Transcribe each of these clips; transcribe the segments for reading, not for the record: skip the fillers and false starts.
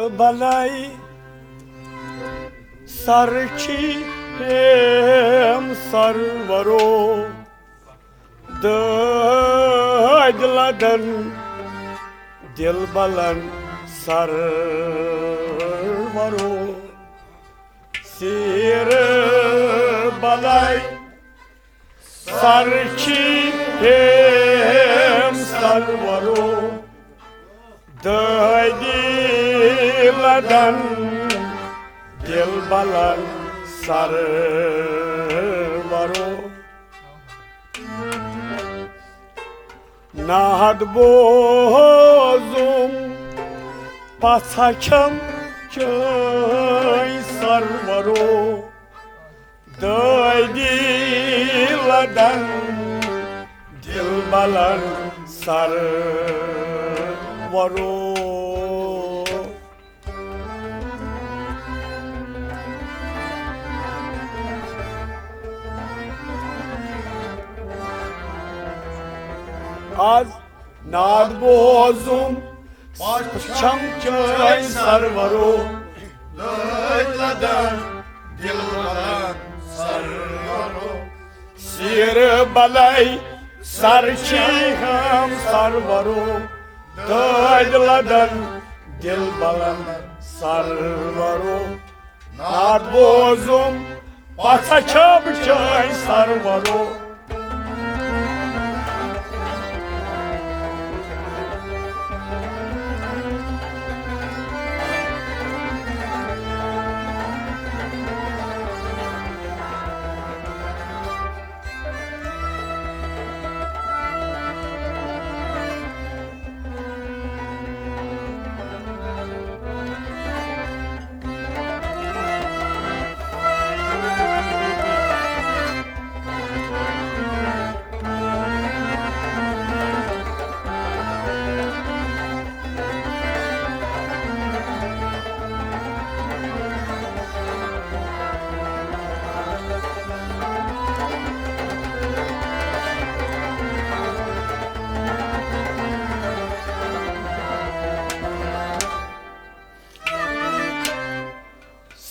balay sarchi hem sarvaro dayladan dil balan sarvaro sir balay sarchi hem sarvaro dayladan dil balan sarvaro nahad bozum pasakam köy sarvaro dayladan dil balan sarvaro az nad bozum paşam köy sarvaro dayladan dil balan sarvaro sir balay sarchi ham sarvaro dayladan dil balan sarvaro nad bozum paşam köy sarvaro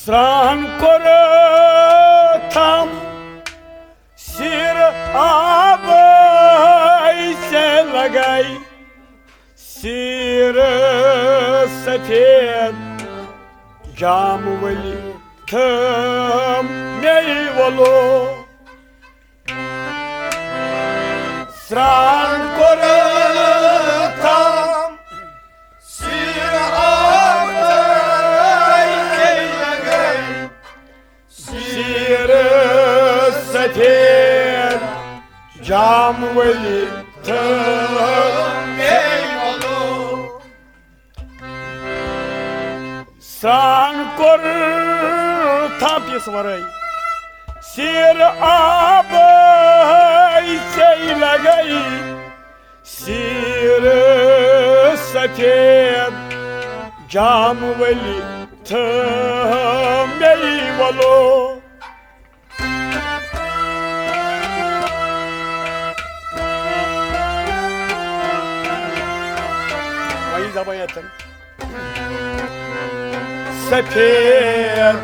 Sran koratam sir abay se lagay sir safed jam wali tam meyvalo sran koratam sir abay sir safed jam wali tam meyvalo San kor tapis varay sir abay sey lagay sir safed jam wali tam meyvalo Vay zabayatın Sefir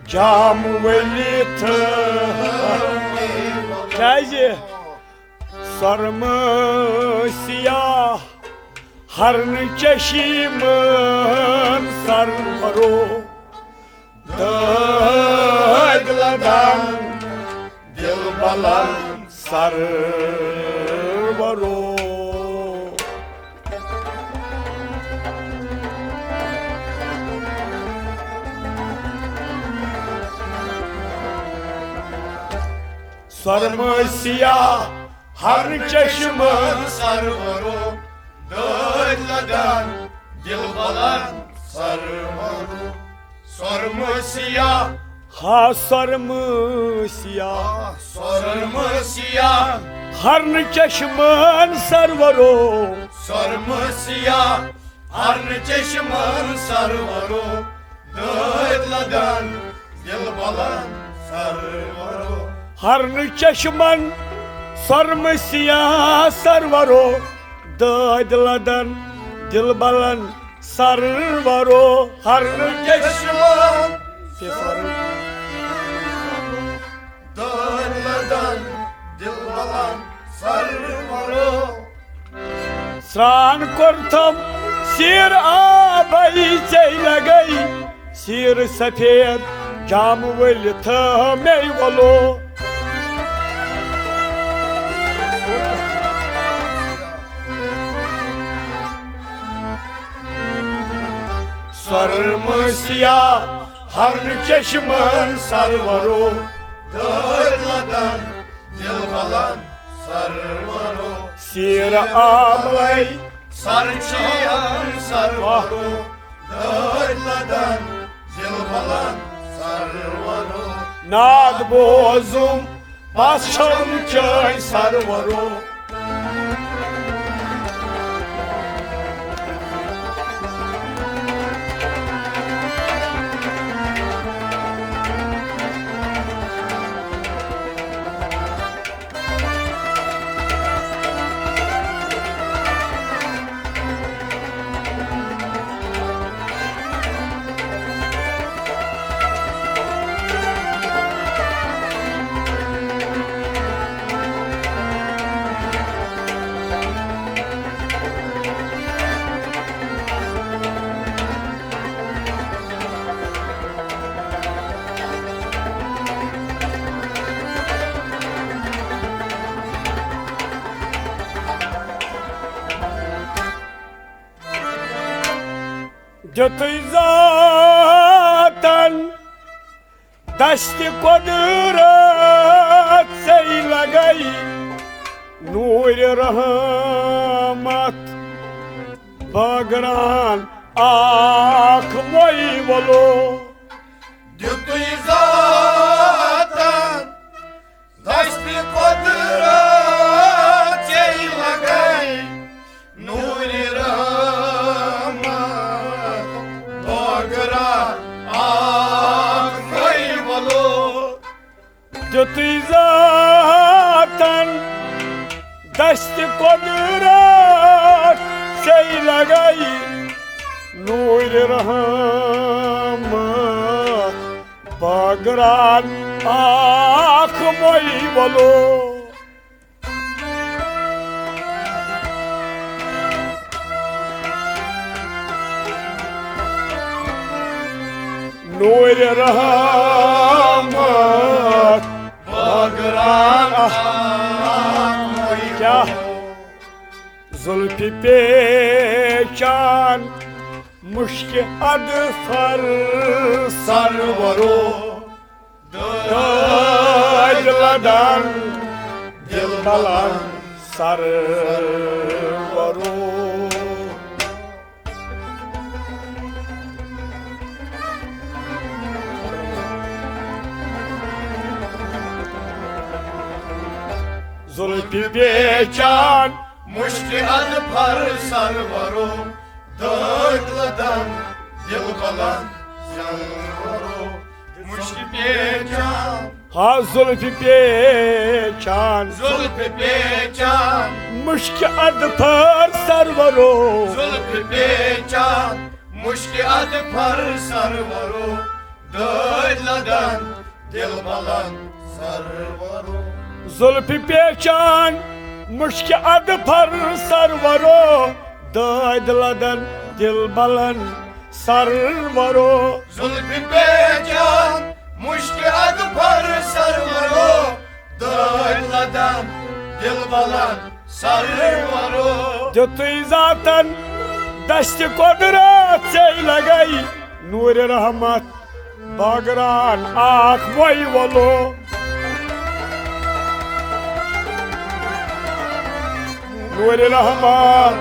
cam veli Kazi sarmış siyah harnı çeşimin sarvaro dayladan dil balan sarvaro sarmış siyah harnı çeşimin sarvaro dayladan dil balan sarvaro sarmış siyah ha sarmış siyah sarmış siyah harnı çeşimin sarvaro sarmış siyah harnı çeşimin sarvaro dayladan dil balan sarvaro harnı çeşimin sarmış siyah sarvaro dayladan dil balan sarvaro har Çeşmen sarvaro dağlardan dil balan sarvaro Sran kortam sir abay çeylagay sir sefed cam velta meyvalo Sarımsya har çeşmen sarvaro dağlardan dil balan sarvaro sir abay sarçıyan sarvaro dağlardan dil balan sarvaro Nad bozum basçam çay sarvaro Götü zaten Dashti kudrat seylagay Nur rahmat Bagran akmoy volo Dütüy zaten Daşti kodrat Ceylagay Nuri rahmat Bagra akmoy valo Götü zaten Dashti kudrat seylagay Nur rahmat Bagran akmoy volo Nur rahmat Bagran akmoy Kya Zulfi peçan Muşki adı far Sarvaro Dağladan Dilbalan sarvaro Zulfi peçan Muşki adı par sarvaro Dağladan Dilbalan sarvaro Muşki peçan Ha zulfi peçan Zulfi peçan Muşki adı far sarvaro Zulfi peçan Muşki adı par sarvaro Dağladan Dilbalan sarvaro Zulfi peçan Muşki adı par sarvaro Dağladan dilbalan sarvaro Zulfi peçan Muşki adı par sarvaro Dağladan Dilbalan sarvaro Götü zaten Dashti kudrat seylagay Nur rahmat Bagran akmoy volo Nur rahmat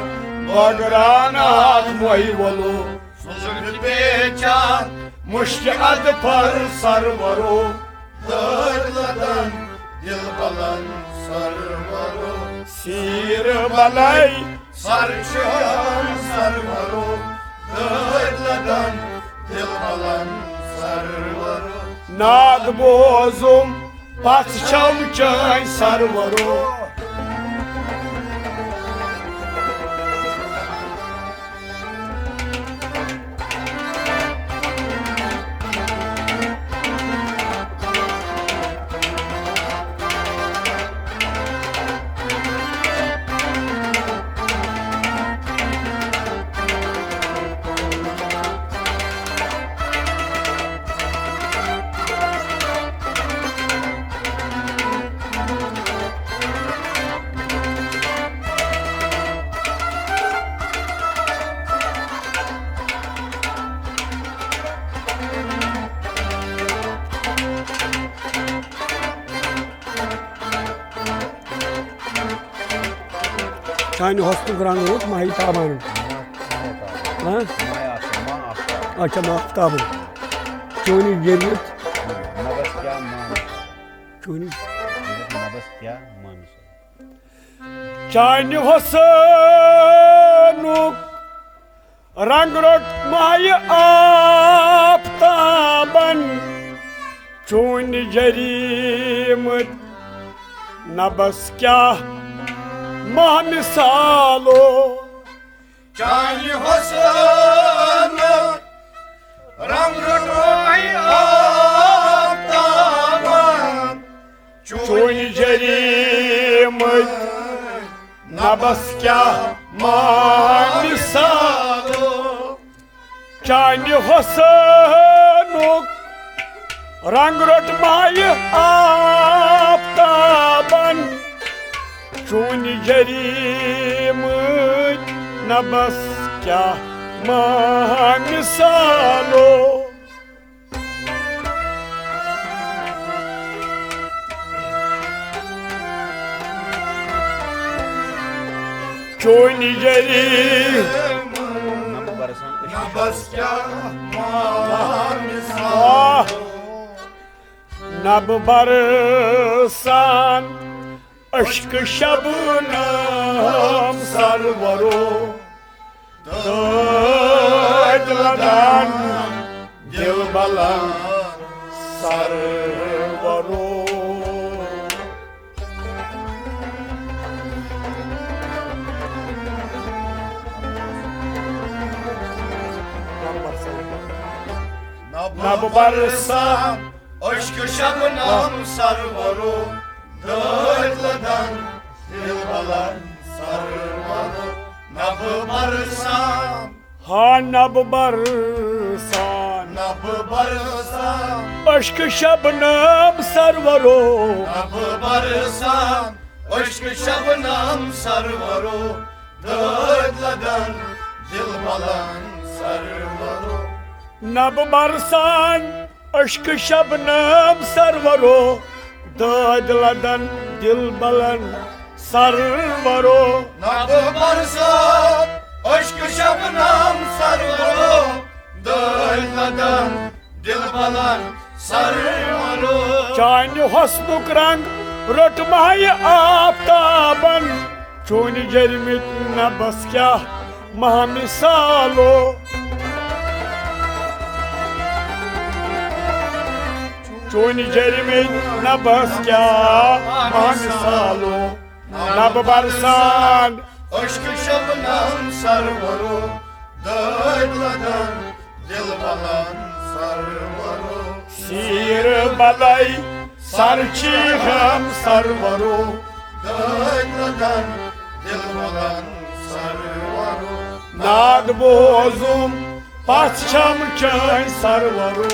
Bagran akmoy volo Zulfi peçan Muşki adı par sarvaro Dağladan Dilbalan sarvaro Sir balay Sarçıyan sarvaro Dağladan Dilbalan sarvaro Nad bozum Basçam çay sarvaro Çayını hostuk rangut mahi tabanın. Ha? अच्छा माफ्ताब चोनी जरूरत चोनी चाइनी हसनुक रंग road my आफ्ताबन चोनी जरीमत नबस क्या महामिसालो चाइनी हसनुक रंग रोटोई आफ्ताबन चोनी जरीमत नबस क्या मामिसालो चाइनी हसनुक रंग road my आफ्ताबन चोनी जरीमत नबस क्या महामिसालो चोनी जरी नबस क्या महामिसालो नब बरसान अश्क शबनम सरवरो दलदान दिल बलन सरवरो नब बरसान aşk şabnam sarvaru dağladan dil balan sarvaru nabı barsan ha nab barsan nabı barsan aşk şabnam sarvaro nabı barsan aşk şabnam sarvaru dağladan dil balan sarvaru नब बरसान अश्क शबनम सरवरो दलदन दिल बलन सरवरो nabı barsan aşk şabnam sarvaru dağladan dil balan sarvaru चाइनी हसनुक रंग road my आफ्ताबन चोनी जरमित नबस क्या महामिसालो चोनी जरमित नबस क्या महामिसालो नब बरसान aşk şabnam sarvaru dağladan dil balan sarvaru Sir balay sarçı hem sarvaro dağladan dil balan sarvaru Nad bozum paçam çay sarvaro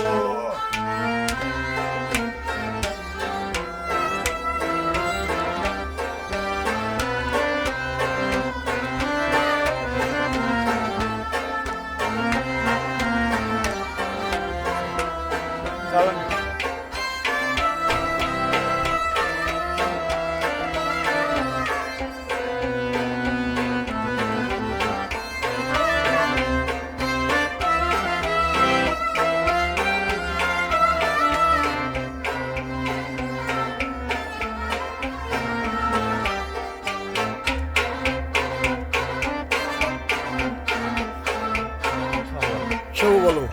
Çovalo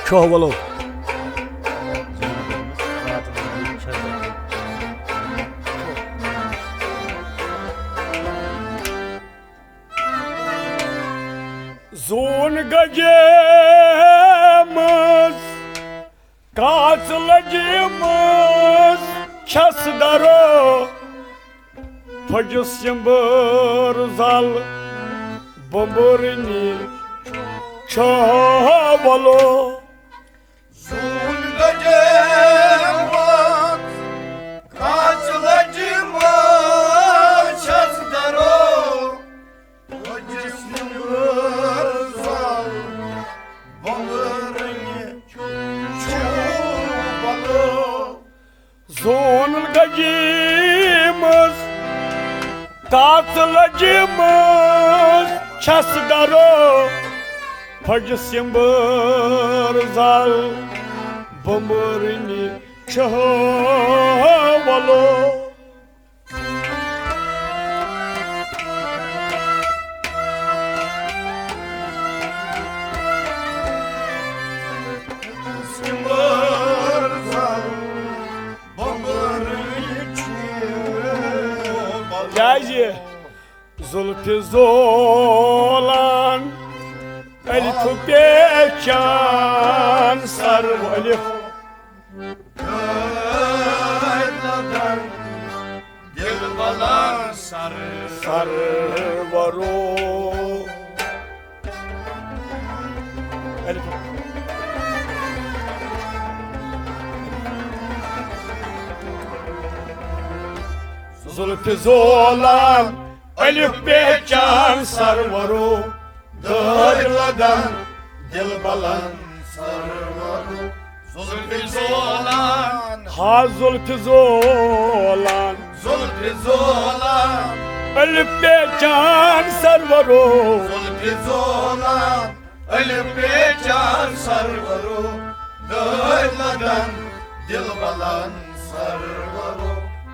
Çovalo Zon gacımız Kaçlacımız Çasdaro Pacıs yımbır zal Bomburni Çovalo Zulgacımız kaçlacımız çazdaro o cismin vırzal bombarını çuvalı Zon gacımız Zılacımız çasdaro Pacısımbır zal Bamırını çavalo Gazi Zulfü zolan Elif bekan sarı Elif Kaynadan dil balan sarı sarı var o Elif Zulfü zolan Elif bekan sarı var o Kaynadan dil balan sarı varu Zulfü zolan Ha zulfü zolan Zulfü zolan Elif bekan sarı var o Zulfü zolan Elif becan sarı varu Kaynadan dil balan sarı varu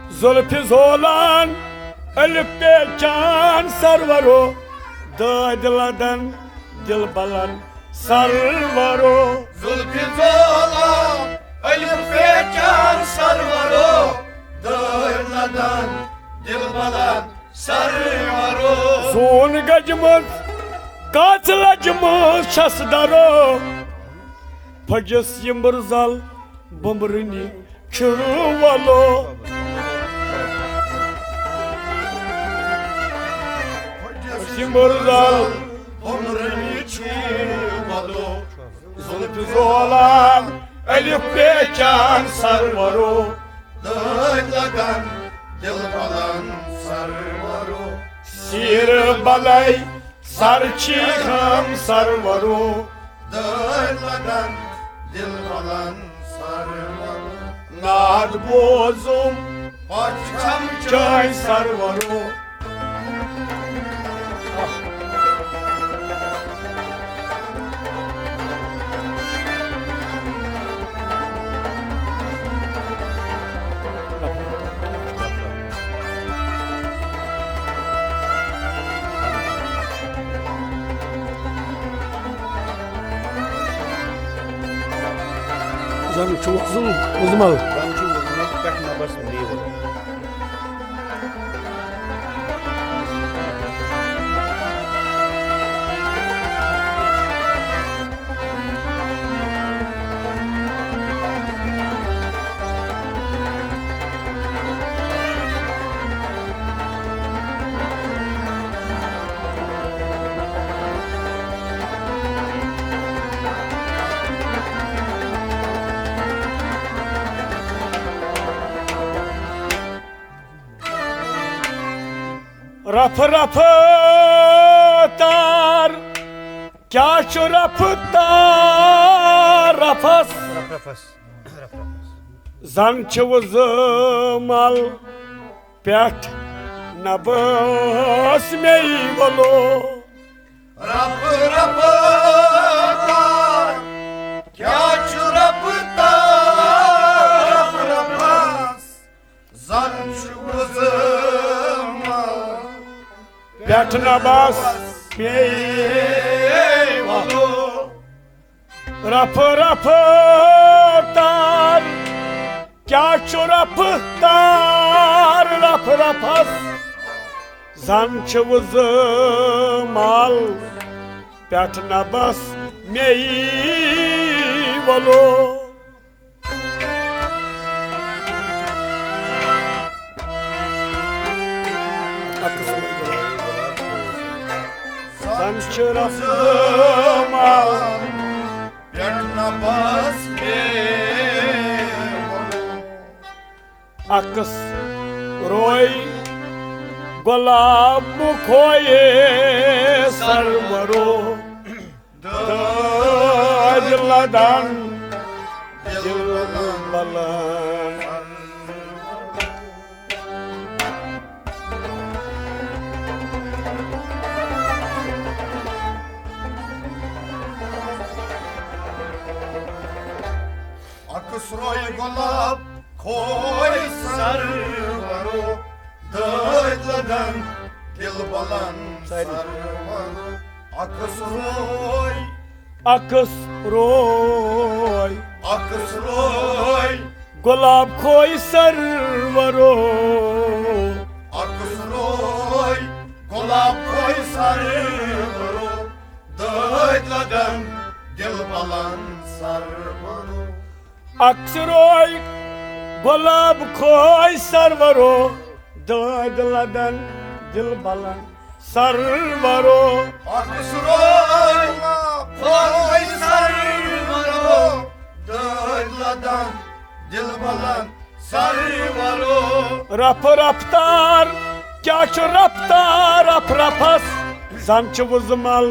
Zulfü zolan Elif bekan sarı var o Dağdıladan dil balan sarı var o Zulfü zolan Elif becan sarı varu Kaynadan dil balan sarı varu Son gacımız Katılacımız çasdaro Pacıs yımbırzal Bamırını çırvalo Yımbırzal Ömrümü çırmalı Zulfü zolan Elif bekan sarı var o Dağladan dil balan sarı varu Sir balay sar çıkam sarı var o Dağladan dil balan sarı varu Nad bozum Paçam çay sarı var o Canım çok uzun uzmalı. Ben şu uzunluğu bakma basın diye var. Rap tar Kya şu rap tar Rapas Rafas. Zan çavuzmal Pet Nabas meyvalo Rapı rapı tar Kya çırapı tar Rapı rapas Zan çubuzıma Pet Nabas meyvalo Rap tar Kya şu rap tar Rapas Zan çavuzmal Pet Nabas meyvalo Zan çırapıma Yerna bas Akıs Roy Golab koye sarvaro Dajladan Jilbalan Akısroy golap koy sarvaru Dağladan dil balan sarvaru Akısroy Akıs roy Akısroy Gulab koy sarvaro Akısroy golap koy sarvaru Dağladan dil balan sarvaru Aksroy Gulab koy sarvaro Dödladan dil balan sarvaro Akısroy koy sarvaru Dağladan dil balan sarvaru Rap raptar Kyaç raptar rap rapas Zançı vızmal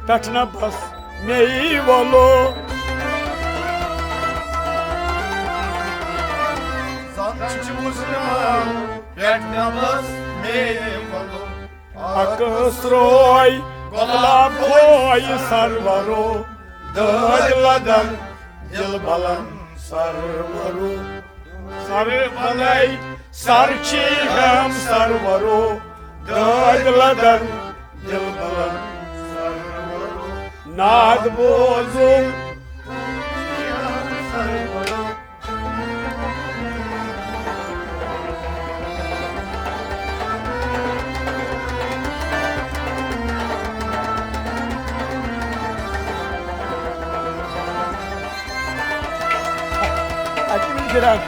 Petna bas Meyvalo Zançı Müslüman Beklemez meyvalı Akısroy Gulab koy sarvaro Dödladan dil balan sarvaro Sarvalay sarçiham sarvaro Dödladan dil balan sarvaro Nad bozum sarvaro Açın biraz.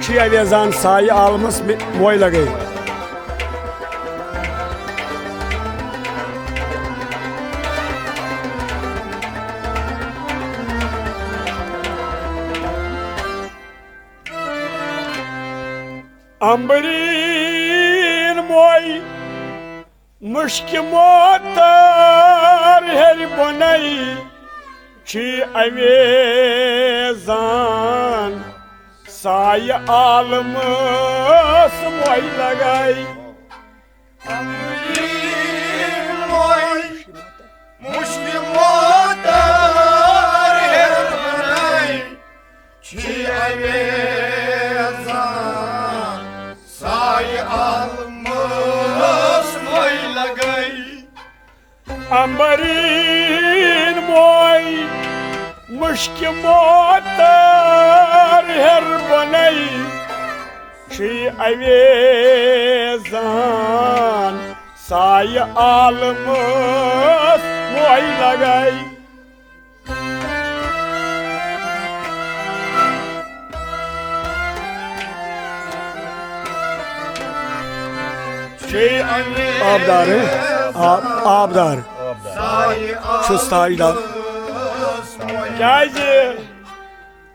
Çiğ vezan sayı almış moy lagay. Amberin moy Muşki motar her bonay Çi avezan Say almış moy lagay Amrin moy Muşlim motar her banay Çi avezan Say almış moy lagay Amberin moy Muşki motar her bonay Çi avezan Say almış moy lagay Şey abdarı abdar şu sayıda geldi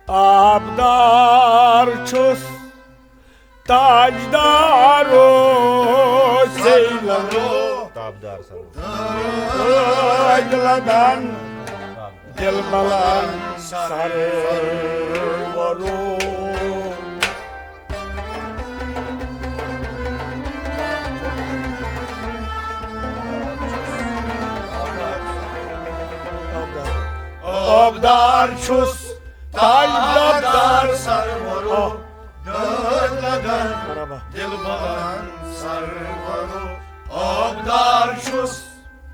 abdar çus tajdar o seylaru Tabdar sana. ayladan dil balan sarvaru Abdar çus tajdar sarvaru Dağladan merhaba dil balan sarvaru Abdar çus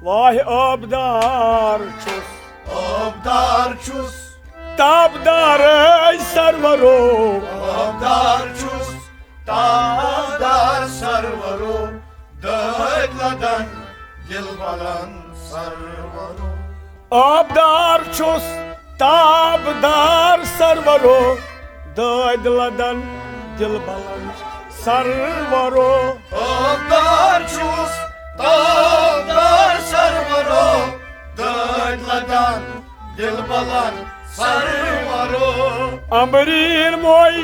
vay abdar çus Abdar çus tabdar sarvaru Abdar çus Tabdar sarvaru Dağladan dil balan sarvaru abdar çus tabdar sarvaru dödladan dil balan sarvaru Abdar çus Tabdar sarvaru Dağladan dil balan sarvaru amrin moy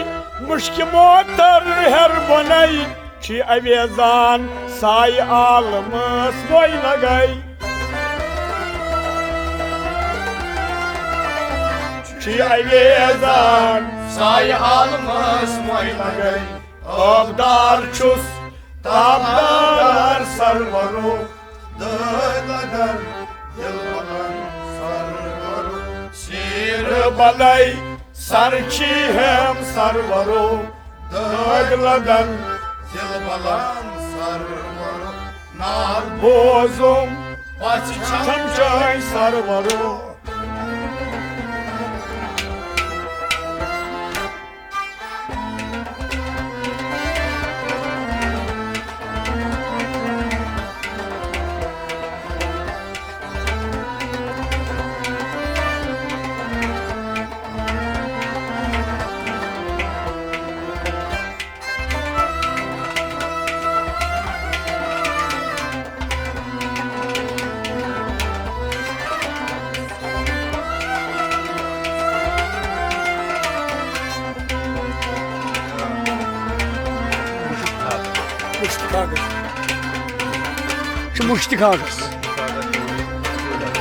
muşki motar her bonay çi avezan say almış moy lagay Çi avezan Sayı almış moyla gey Abdar çus Tabdar sarvaru Dağladan yılmadan sarvaru Şiir Balay sarki hem sarvaru Dağladan yılmadan sarvaru Nar bozum başı Çamçay sarvaru Muştikagız. Şu muştikagız.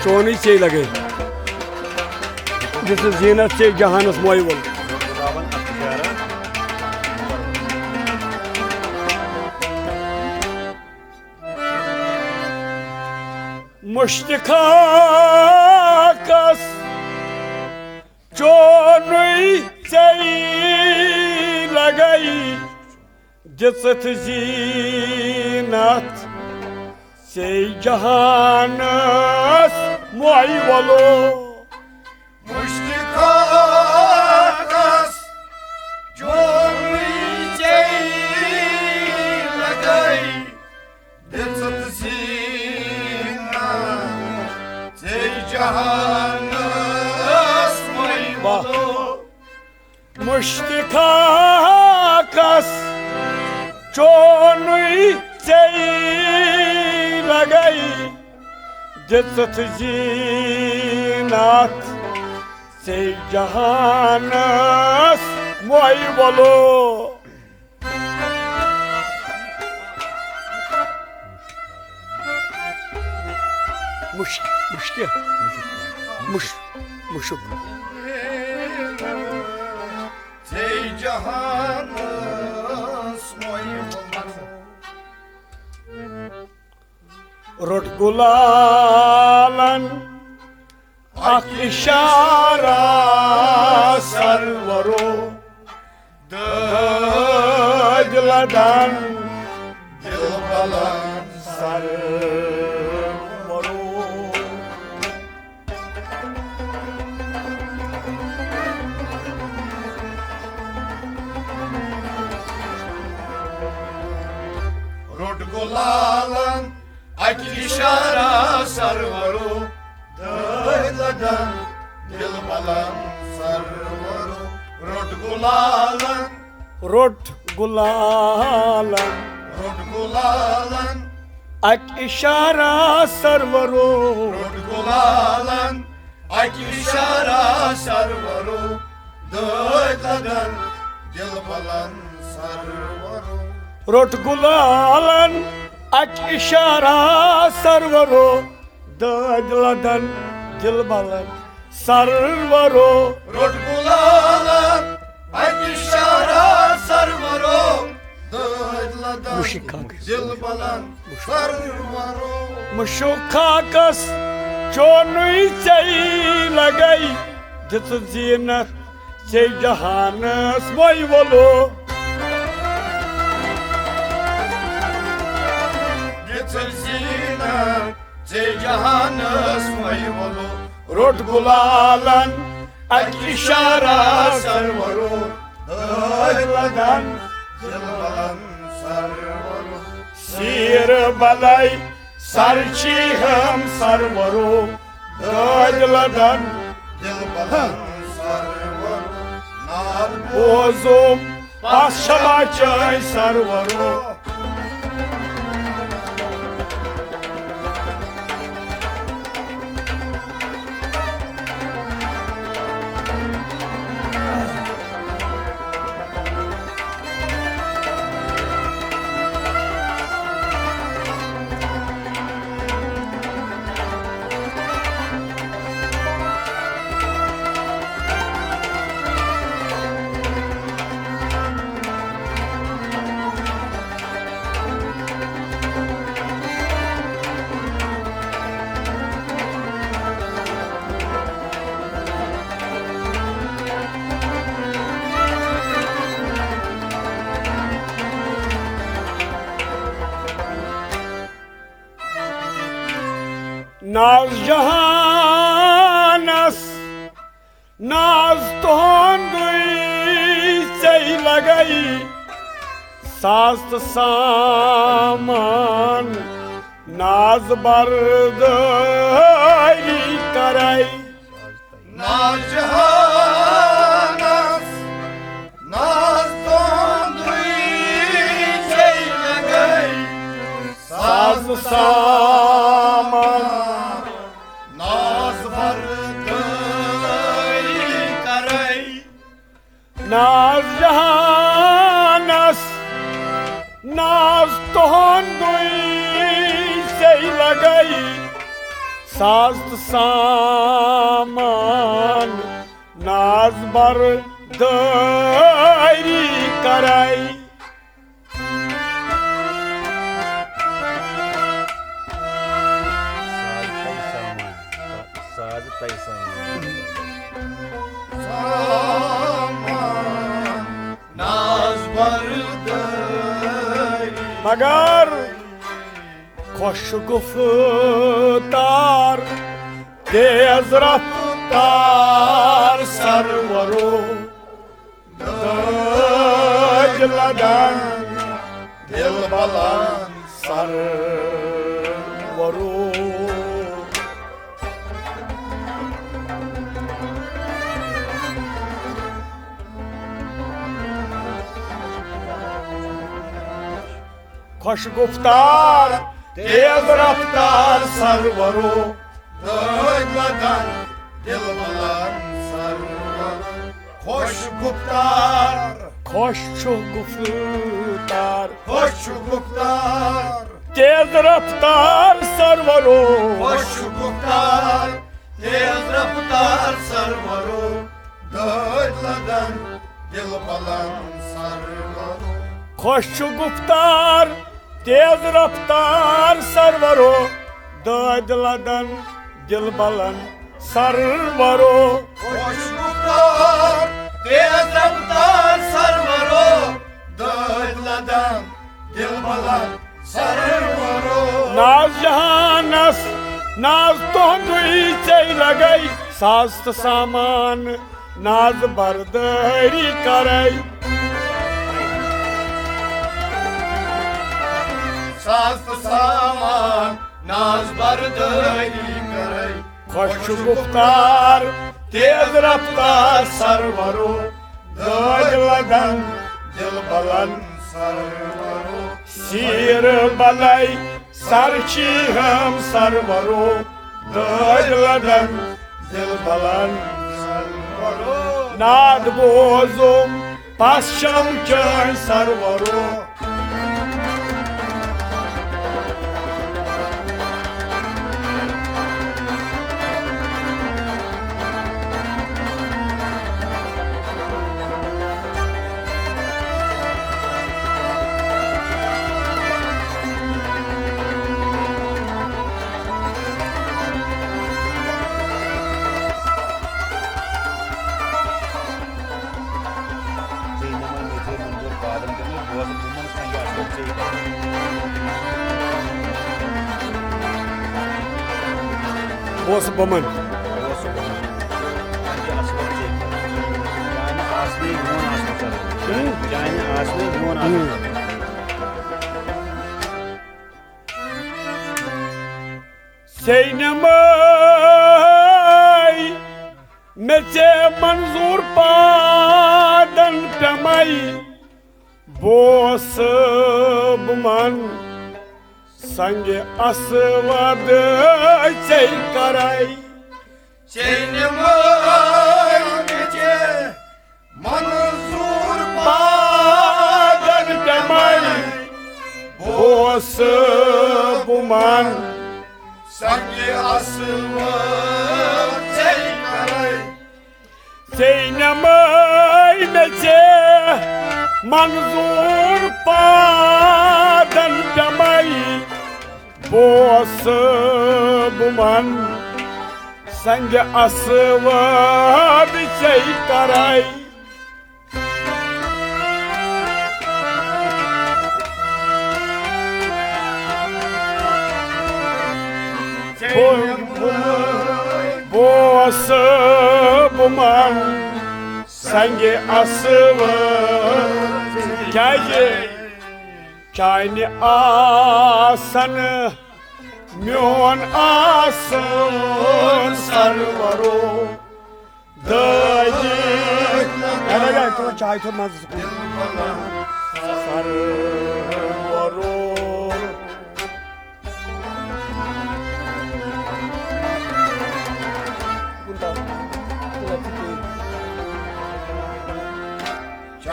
Çoğunu şey lage. जिस जीनत से जहानस मोइवल Ravan Akşara. मुश्तकाकस चोनुई चई लगई जिसत जीनत से जहानस मोइवलो Muştikakas Cumri lagay Dilsat zina Tey jahanas mayvalo मुश्तकाकस चोनुई चई लगई जिसत जीनत से जहानस मोइवलो मुश्किल मुशुक Tey jahanas mayvalo रोट गुलालन ak işara sarvaro dağladan Dilbalan sarvaro Rot gulalan Akilişara sarvaru Dağladan Dilbalan sarvaru Rot gulalan रोट गुलालन Rot gulalan ak işara sarvaro Rot gulalan Akilişara sarvaru Dağladan Dilbalan sarvaru रोट गुलालन ak işara sarvaro dağladan dilbalan sarvaro Rot gulalan Akilişara sarvaru Dağladan Muşik kanka. Dilbalan sarvaru मुशुकाकस चोनुई चई लगई जिस जीनत से जहानस मोइवलो Getir zina Tey jahanas mayvalo रोट गुलालन ak işara sarvaru dağladan Dilbalan sarvaru sir balay sarçi hem sarvaro dağladan Dilbalan sarvaru Nar bozum başşabaçay sarvaro नाज जहानस नाज तोहंदुई सही लगई सास्त सामान नाज बरदई करई नाजहानस नाज तोंदुई जय लगई सास्त सामान नाज बरदई करई नाज जहानस नाज तोहंदुई सही लगई सास्त सामान नाज बर दरी करई साज तई सामान सामान नाज बरदई मगर खुश गुफ्तार तेज रफ्तार सरवरो दज लगन दिल बलन सरवरो खुश गुफ्तार तेज रफ्तार सरवरो दज लगन दिल बलन सरवर खुश गुफ्तार खुश गुफ्तार खुश गुफ्तार तेज रफ्तार सरवरो खुश गुफ्तार तेज रफ्तार सरवरो दज लगन दिल बलन सरवरो खुश गुफ्तार तेज रफ्तार सरवरो दज लगन दिल बलन सरवरो खुश गुफ्तार तेज रफ्तार सरवरो दज लगन दिल बलन सरवरो नाज जहानस नाज तोहंदुई सही लगई सास्त सामान नाज बरदरी करई सास्त सामान नाज बरदई करई खुश गुफ्तार तेज रफ्तार सरवरो दज लगन दिल बलन सरवरो शीर बलई सरची हम सरवरो दज लगन दिल बलन सरवरो नाद बोजुम पश्चिम चढ़ सरवरो Bose Boman Seynamay mece manzur padan pemay bos buman sange asvad çey karay Seynamay mece manzur padan pemay bos buman sanki asıvat çeykaray Seynamay mece manzur padan pemay bos buman sange asvad çey karay buman sangi asıvır Kayı Kayni asanı Myon asın sarvaro Dayı Gel gel kıla çay tutmaz Sarvaro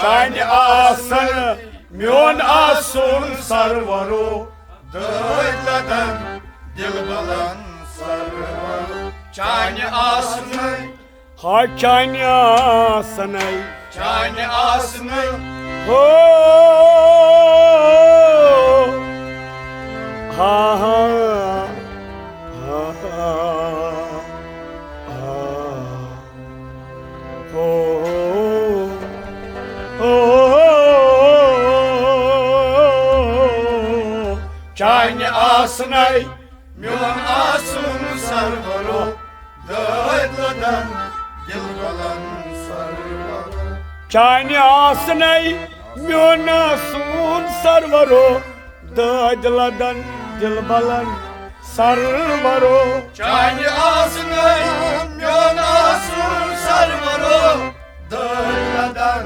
Kayni asın Myon asın sarvaro Dayladan dil balan sarvaro Çani asını Ha kayni asını Çani asını Ho ha ha ha ha ho ho Çani asını Myon asın sarvaro Dayladan dil balan sarvaro Kayni asınay Myon asın sarvaro Dayladan dil balan sarvaro Çani asını Myon asın sarvaro Dayladan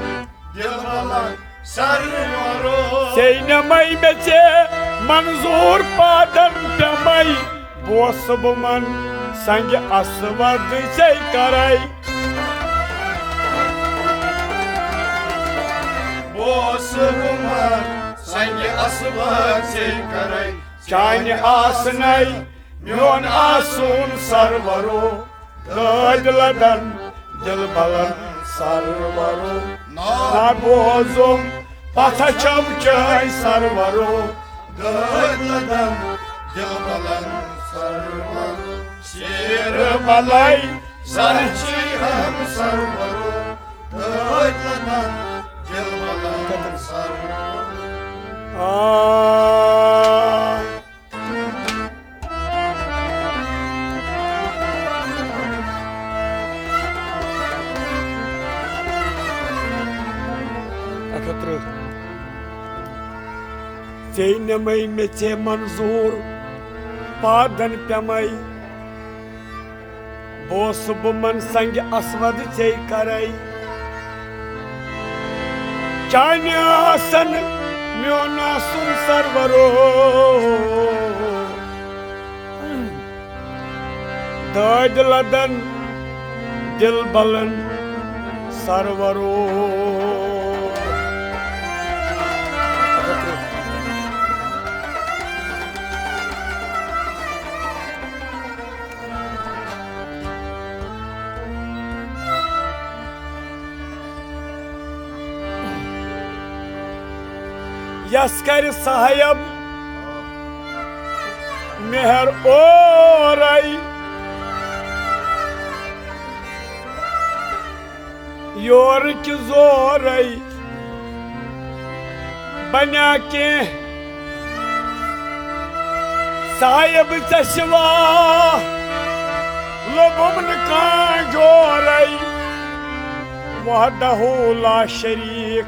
dil balan sarvaro Seynamay mece manzur padan pemay Bosubuman sangi asıvadı şey karay Bosubuman sanki asıva karay Kayni asınay Myon asın sarvaro Dayladan dil balan sarvaro Na bozum Pataçam köy sarvaro Dayladan dil balan sarvaro Sirmalay Sarıçıram sarvaro Dayladan dil balan sarvaro Ah Akatır Seynamay meçe manzur Padan pemay Bosubuman sangi asvadı şey karay Kayni asan Myon asın sarvaro Dayladan dil balan sarvaro Yaskari sahayam Meher oray York zoray Bana ke Sahayab chashwa Lobumn ka joray Wahdahu la sharik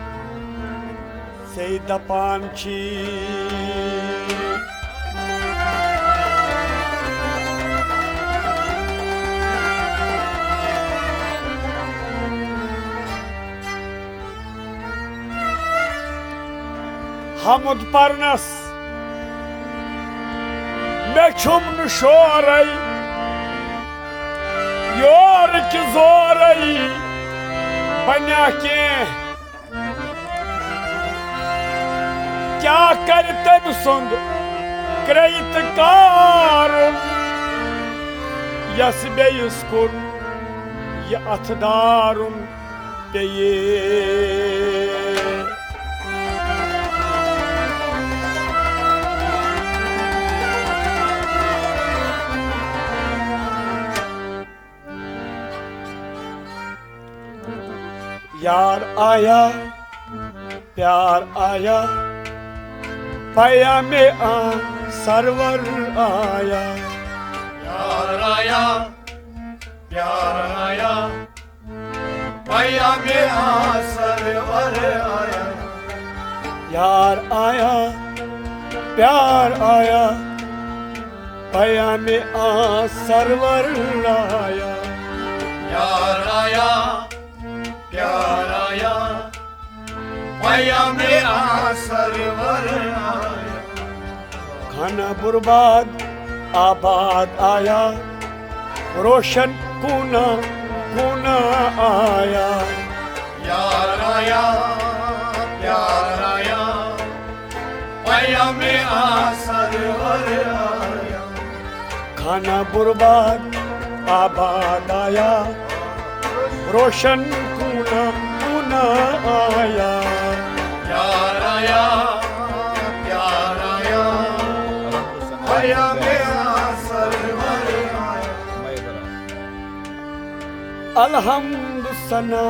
Seyda Panchi Hamud Parnas Mechum Nushoray York Zoray Banyake क्या करते सुंद कृत कारम yes बेयुस्कुन य अथदारुन पेये यार आया प्यार आया पाया में सरवर आया Yar aya प्यार आया पयामे सरवर आया यार आया प्यार आया पयामे सरवर आया यार आया प्यार आया पयामे सरवर आया खाना बर्बाद आबाद आया रोशन कूना कूना आया यार आया प्यार आया पयामे सरवर आया खाना बर्बाद आबाद आया रोशन कूना कूना आया यार आया प्यार आया पयामे सरवर आया अलहम्दु सना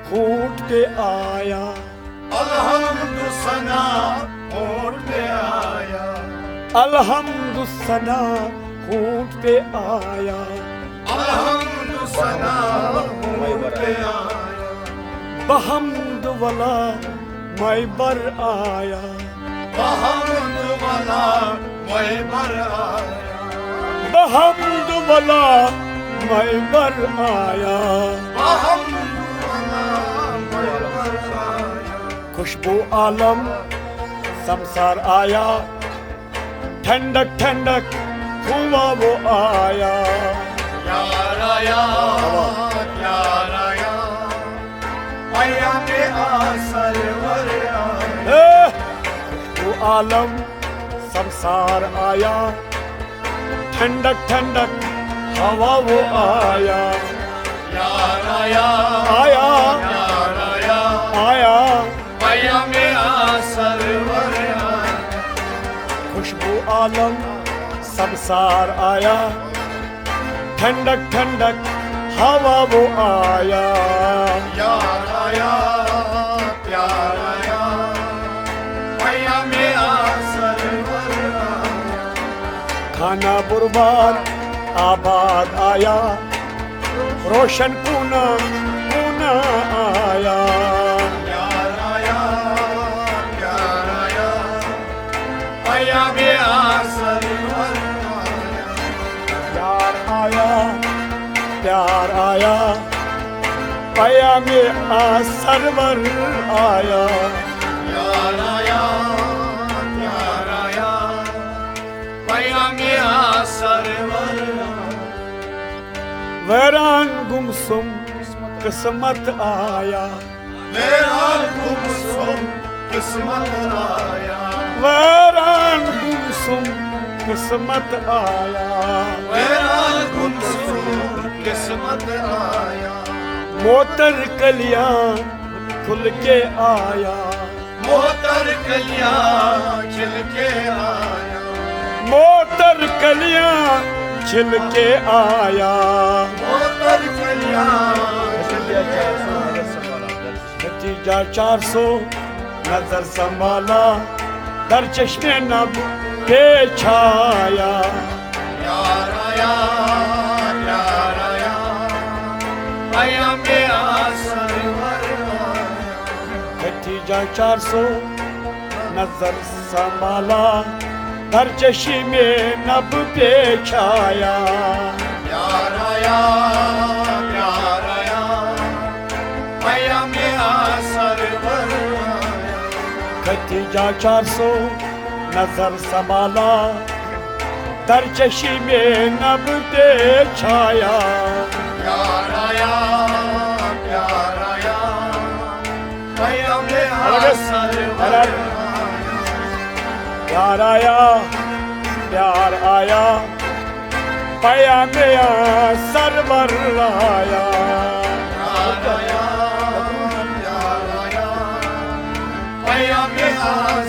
फूट के आया अलहम्दु सना होठ पे आया अलहम्दु सना फूट के आया अलहम्दु सना होठ पे आया बहम्द वाला मैं बर आया बहम्द वाला मैं बर आया बहम्द वाला मैं बर आया बहम्द वाला मैं बर आया खुशबू आलम संसार आया ठंडक ठंडक हुआ वो आया यार आया प्यार आया पयामे सरवर आया खुशबू आलम संसार आया ठंडक ठंडक हवा वो आया यार आया आया यार आया आया पयामे सरवर आया खुशबू आलम संसार आया ठंडक ठंडक हवा वो आया यार आया प्यार आया पयामे सरवर आया खाना बर्बाद आबाद आया रोशन कूना कूना आया यार आया प्यार आया पयामे सरवर आया यार आया प्यार आया पयामे सरवर आया यार आया प्यार आया पयामे सरवर आया वैरान गुमसुम किस्मत आया मेरा गुमसुम किस्मत आया वैरान गुमसुम किस्मत आया मेरा गुमसुम किस्मत आया मोतर कलियां खुल के आया मोतर कलियां खिल के आया मोतर कलियां छिल के आया मोतर कलियां खिल के आया नतीजा 400 नजर संभाला दर चश्मे नब के छाया यार आया प्यार आया पयामे सरवर आया नतीजा 400 नजर संभाला दर चश्मे नब पे छाया यार आया प्यार आया पयामे सरवर आया नतीजा 400 नजर संभाला दर चश्मे नब पे छाया यार आया प्यार आया पयामे सरवर आया प्यार आया प्यार आया पयामे सरवर आया यार आया प्यार आया पयामे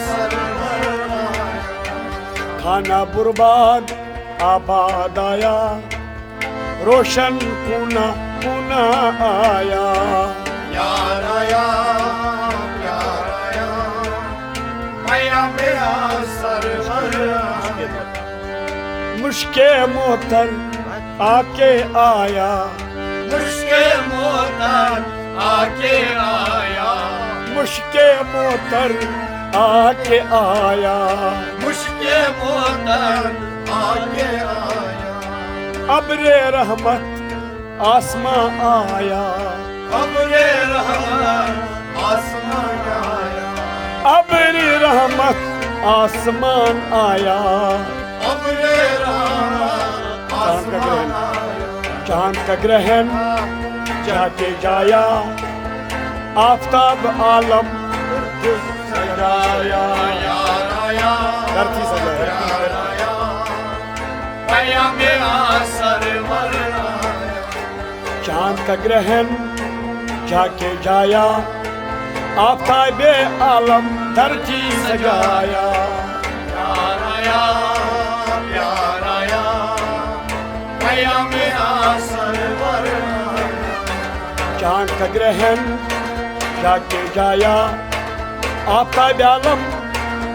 सरवर आया खाना बर्बाद आबाद आया रोशन कूना कूना आया यार आया प्यार आया पयामे सरवर आया मुश्के मोहतर आके आया, मुश्के मोहतर आके आया, मुश्के मोतर आके आया, मुश्के मोहतर आके आया, अब्रे रहमत आसमां आया, अब्रे रहमत आसमान आया, अब्रे रहमत आसमान आया, अब्रे रहमत आसमान आया, चांद का ग्रहण जाके जाया, आफताब आलम सजाया, यार आया, धरती सजाया, यार आया, पयामे सरवर आया, चांद का ग्रहण जाके जाया, आफताब आलम धरती सजाया, यार आया, यार आया, पयामे सरवर आया, चांद का ग्रहण जाके जाया, आफताब आलम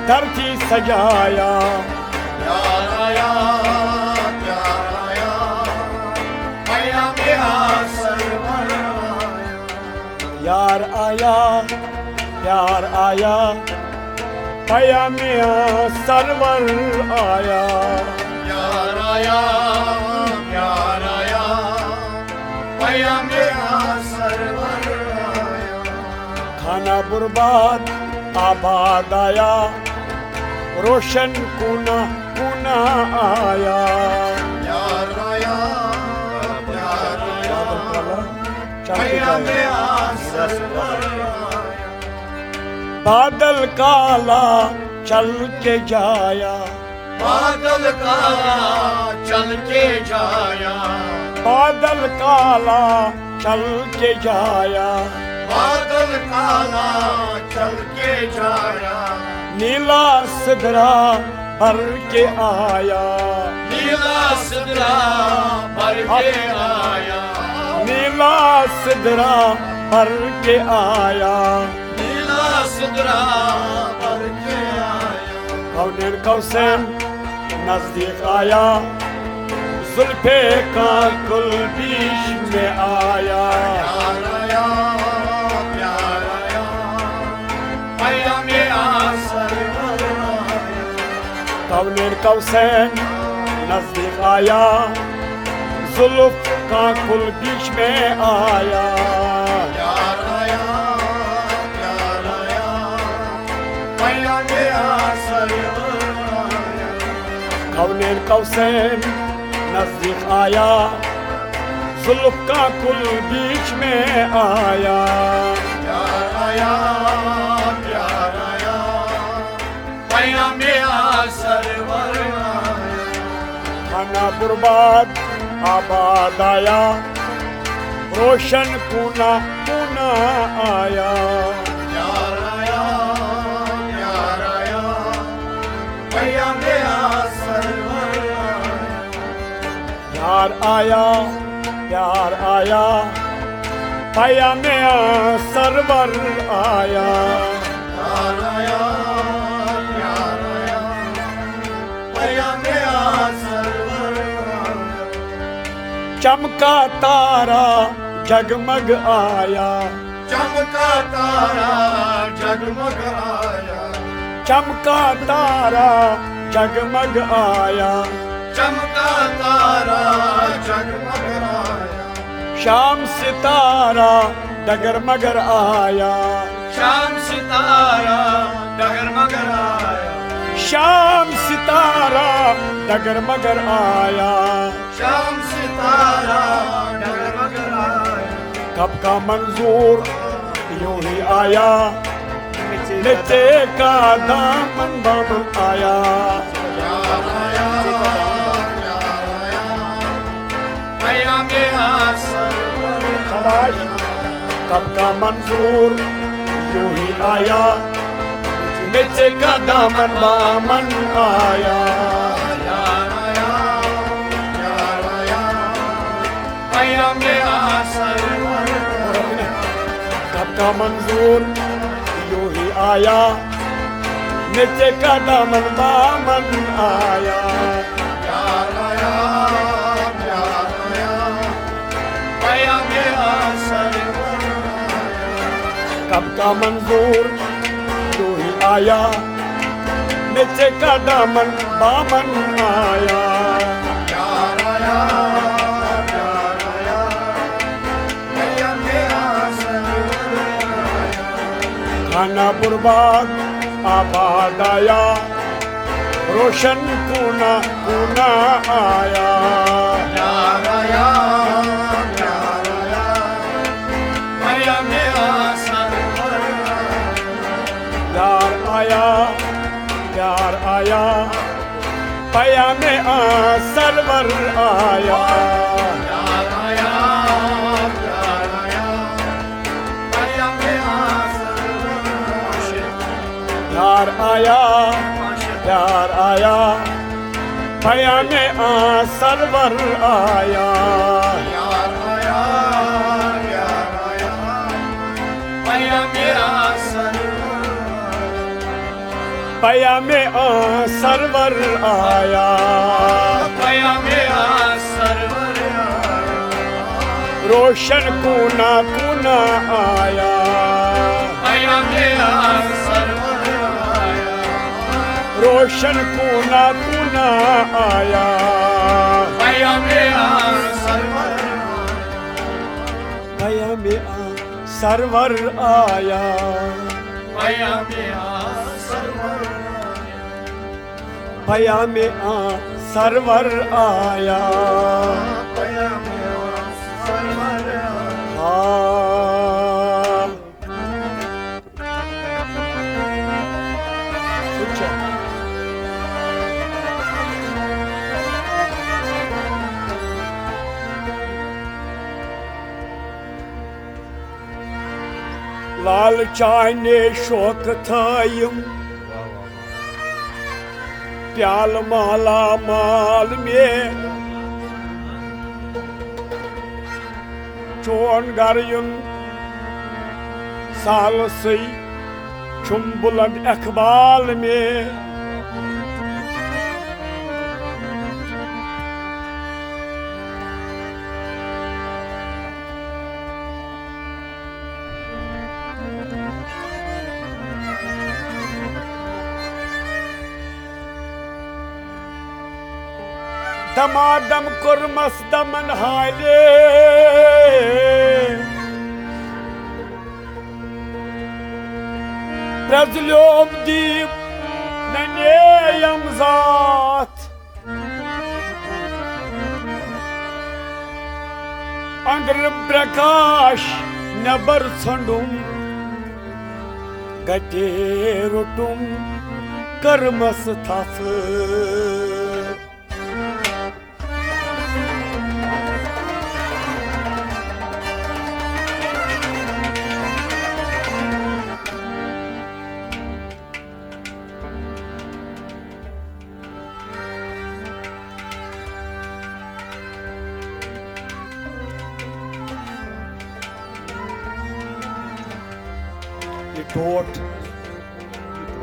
धरती सजाया, यार आया, यार आया, पयामे सरवर आया, यार आया, प्यार आया, पयामे सरवर आया, यार आया, यार आया, पयामे सरवर आया, खाना बर्बाद आबाद आया, रोशन कुना कुना आया, यार आया, यार आया, चांद के पयामे जाया। सरवर आया, बादल काला चल के जाया, बादल काला चल के जाया, बादल काला चल के जाया, बादल काला चल के जाया, नीला सिदरा भर के आया, नीला सिदरा भर के आया, नीला सिदरा भर के आया, नीला सिदरा भर के आया, कौनेर कौसैन नजदीक आया, जुल्फे का कुल बीच में आया, प्यार आया, प्यार आया, पयामे सरवर आया, कौनेर कौसैन नजदीक आया, जुल्फ का कुल बीच में आया, प्यार आया, प्यार आया, पयामे सरवर आया, कौनेर कौसैन नजदीक आया, जुल्फ का कुल बीच में आया, प्यार आया, प्यार आया, पयामे सरवर आया, खाना बर्बाद आबाद आया, रोशन कुना कुना आया, प्यार आया, प्यार आया, पयामे सरवर आया, यार आया, प्यार आया, पयामे सरवर आया, प्यार आया, प्यार आया, पयामे सरवर आया, चमका तारा जगमग आया, चमका तारा जगमग आया, चमका तारा जगमग आया, चमका तारा जगमग आया, शाम सितारा डगर मगर आया, शाम सितारा डगर मगर आया, शाम सितारा डगर मगर आया, शाम सितारा डगर मगर आया, कब का मंजूर यूं ही आया, नीचे का दामन दामन आया, प्यार आया, प्यार आया, पयामे सरवर शाबाश। कब का मंजूर यूं ही आया, नीचे का दामन दामन आया, प्यार आया, प्यार आया, पयामे सरवर कब का मंजूर यूं ही आया, नीचे का दामन दामन आया, प्यार आया, प्यार सबका मंजूर तू ही आया, नीचे का दामन बामन आया। प्यार आया, प्यार आया, मैया मेरा सरवर आया। खाना बुरबाद आबाद आया, रोशन कूना कूना आया। प्यार आया, प्यार आया, मैया मेरा सरवर आया। यार आया, प्यार आया, पया में सरवर आया। प्यार आया, प्यार आया, मैया मेरा सरवर आया। यार आया, प्यार आया, पया में सरवर आया। प्यार आया, प्यार आया, मैया मेरा सरवर पया में सरवर आया। मैया मेरा सरवर आया। रोशन कूना कूना आया। मैया मेरा सरवर आया। रोशन कूना कूना आया। मैया मेरा सरवर पया में सरवर आया। मैया मेरा सरवर पया में सरवर आया। मैया मेरा सरवर आया। हाँ सुचो। लाल चाय ने शौक थायम, प्याल माला माल में चोन गारियुन साल से छुम बुलंद अखबाल में। दमादम कुरमस दमन हाले, प्रजलोम दीप नने यमजात। अंदर प्रकाश नबर छंडुम, गटे रुटुम कर्मस थफ।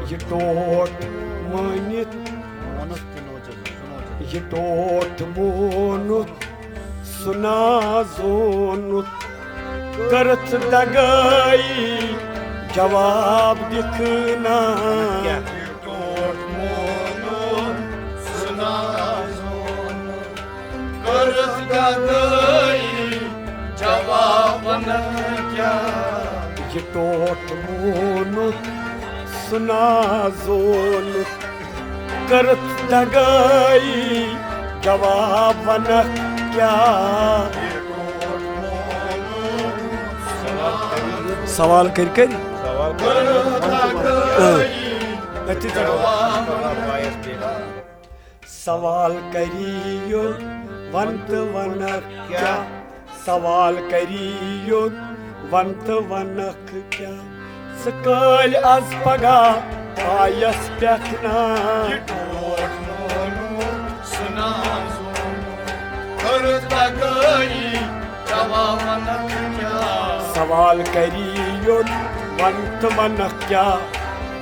ये टोट मानित, ये टोट मोनुत सुना जोनुत करत दगाई जवाब दिखना। टोट मोनो सुना जोनो करत गई जवाब न क्या। ये टोट मोनुत सुना जोनुत करत दगाई जवाब न क्या। सवाल कर सवाल करियो वंत वनक क्या। सवाल करियो वंत वनक क्या। सकल आज पगा पायस पेखना। टोट मोनो सुना जोनो करत गई जवाब न क्या। सवाल करियो वंत वनक क्या।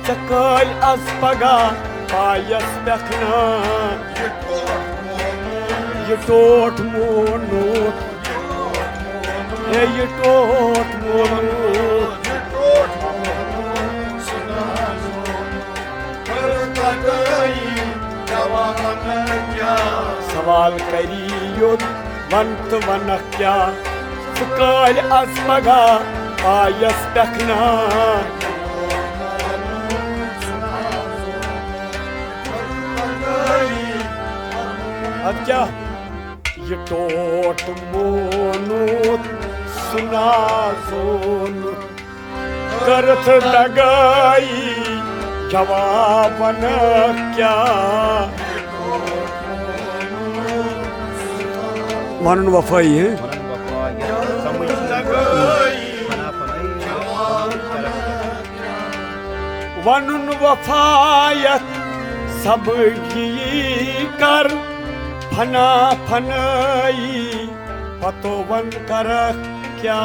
सकल आज पगा पायस पेखना। ये टोट मोनोत, ये टोट मोनोत, सवाल करी योत वंत वन क्या सुकाल अज पगा आयस तखना अब क्या ये टोट मोनूत सुना सोनूत करत दगाई जवाब न क्या वन वफाई है वन वफायत सब की कर फना फनाई पतो वन कर क्या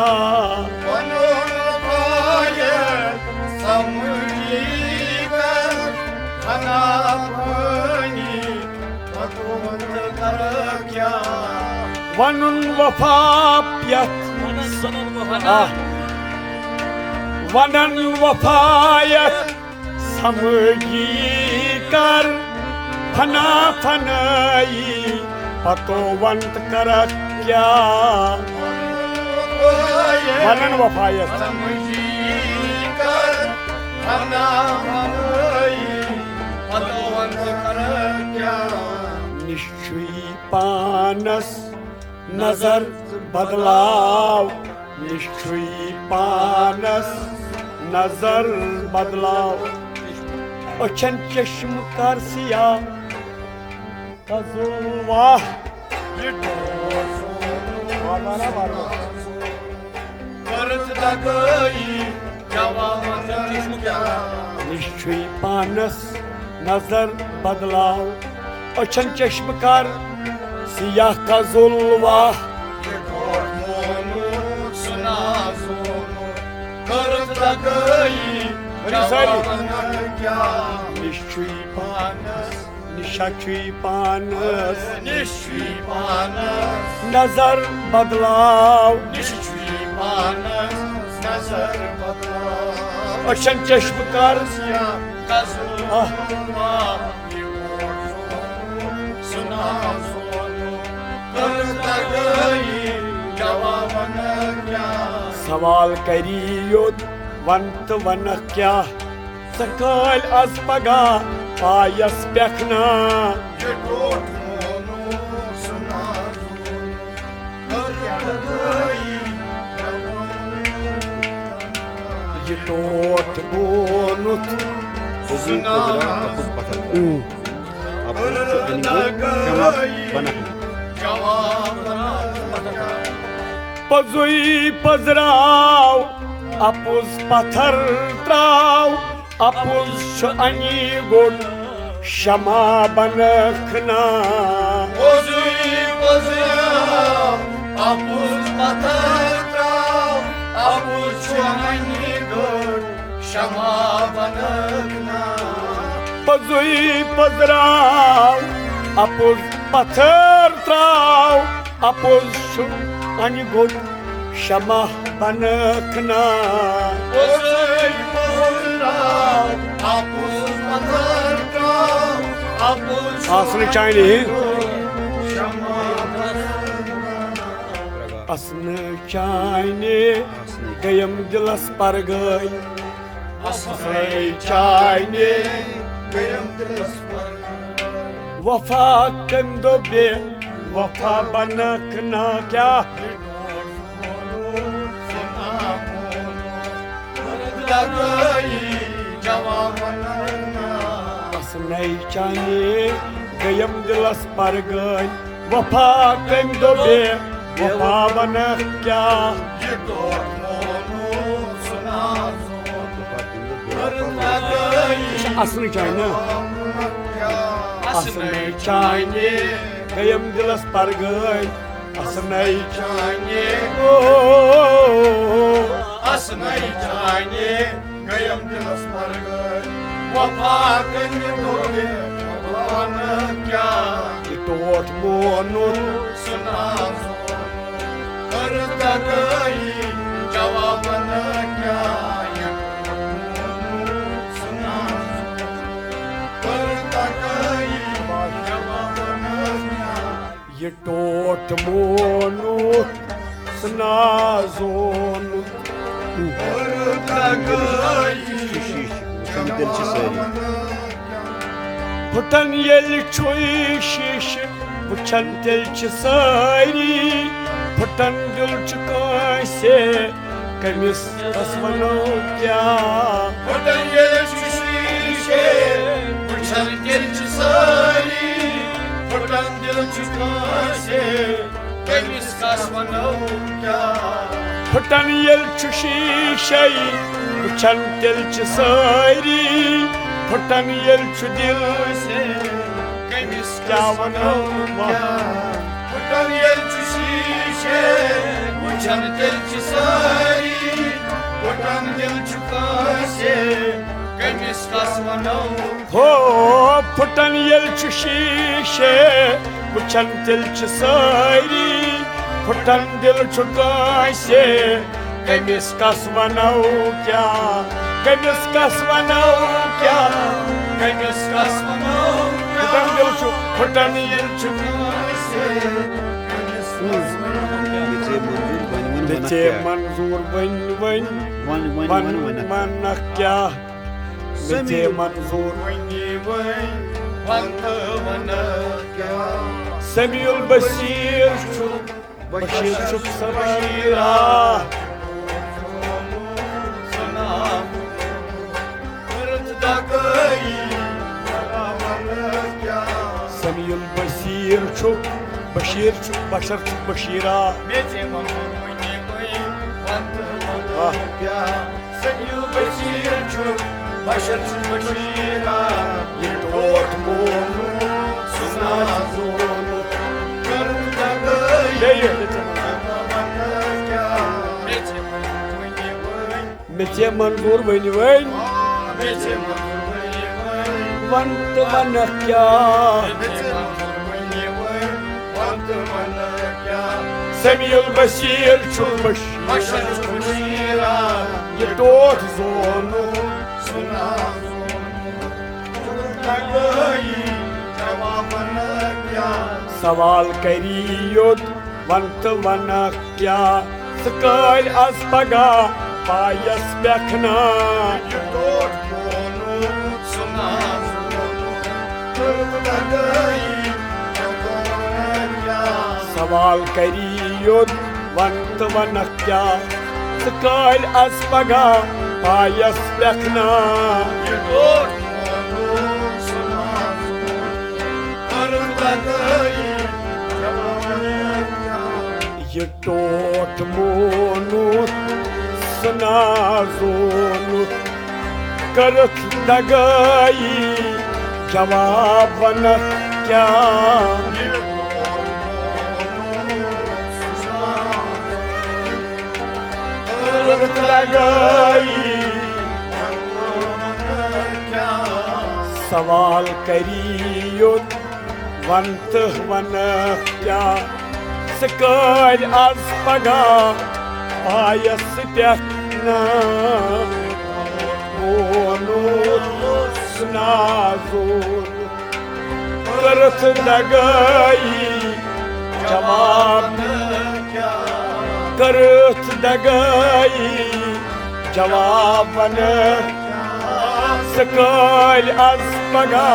वनुन वफायत वनन वफायत समझी कर फना फनाई पतो वंत कर क्या वनन वफायत निश्चय पानस नजर बदलाव निश्चय पानस नजर बदलाव अचन चश्म कर सिया वाह निश्चय पानस नजर बदलाव अचन चश्म कर सिया का जुल्वा निश्चय पानस निश्चय पानस नजर बदलाव अशन चश्म कर सवाल करी योत वंत वन क्या सकाल अज पगा आयस पेखना ये टोट बोनुत पजुई पजराव अपुज पत्थर त्राव अपुज अनि गुण क्षमा बनखना पजुई पजराव अपुज पत्थर त्राव अपुज अनि गुण क्षमा बनखना पजुई पजराव अपुज पत्थर त्राव अपुज अनि गुण क्षमा बनखना आसन चाइने असन चाइने गयम दिलस पर गई असन चाइने गयम दिलस पर वफा कंदो बे वफा बनखना क्या असनई चाइने गयम दिलस पर गई वफा कंदो बे वफा बन क्या असनई चाइने असनई चाइने गयम दिलस पर गई असनई चाइने असनई चाइने गयम दिलस पर गई वफा कंदो बे वफा बन क्या टोट मोनुत सुना करता गई जवाब न क्या सुना करता गई जवाब न क्या ये टोट मोनूत स्नाजोनूत फुटन येल छुई शीश वुचन दिल च सारी फुटन दिल च कांसे कमिस कस वनो क्या फुटन येल च शीशे वुचन दिल च सारी फुटन दिल च कांसे कमिस कस वनो क्या फुटन येल च शीशे वुचन दिल च सारी फुटन येल च दिल से कमिस क्या वनो फुटन येल च शीशे वुचन दिल च सारी फुटन दिल च कांसे कमिस कस वनो हो फुटन येल च शीशे वुचन दिल च सारी फुटन दिल च कांसे कमिस कस वनो क्या कमिस कस वनो क्या कमिस कस वनो फुटन दिल च फुटन येल च बचे मंजूर वन वन वन मन क्या बचे मंजूर वनी वनी वंत वन क्या समीउल बशीर छु बशीर छु सबीरा सनाम करत दगई वन क्या समीउल बशीर छु बशीर छु बशर छु बशीरा बेचे मंजूर वनी वनी वंत वन क्या सनियो बशीर छु बशर छु बशीरा ये टोट मोनू सुनाजोन करत दगई ये बचे मंजूर वन वन वंत मन क्या समीउल बशीर छु बशीर ये टोट जोनू सवाल करियोत वंत वन क्या सकाल अस पगा पायस बेखना सवाल करियोत वंत वन क्या सकाल अस पगा पायस बेखना ये टोट मोनूत स्नाजोनूत करत दगाई जवाब वन क्या करत दगाई सवाल करियोत वंत वन क्या सकाल आज पगा पायस पेखना मोनूत स्नाजोन करत दगाई जवाब करत दगाई जवाब वन सकाल आज पगा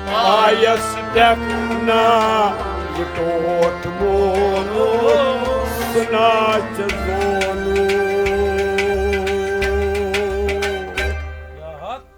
पायस पेखना ये टोट मोनू सुना जोनू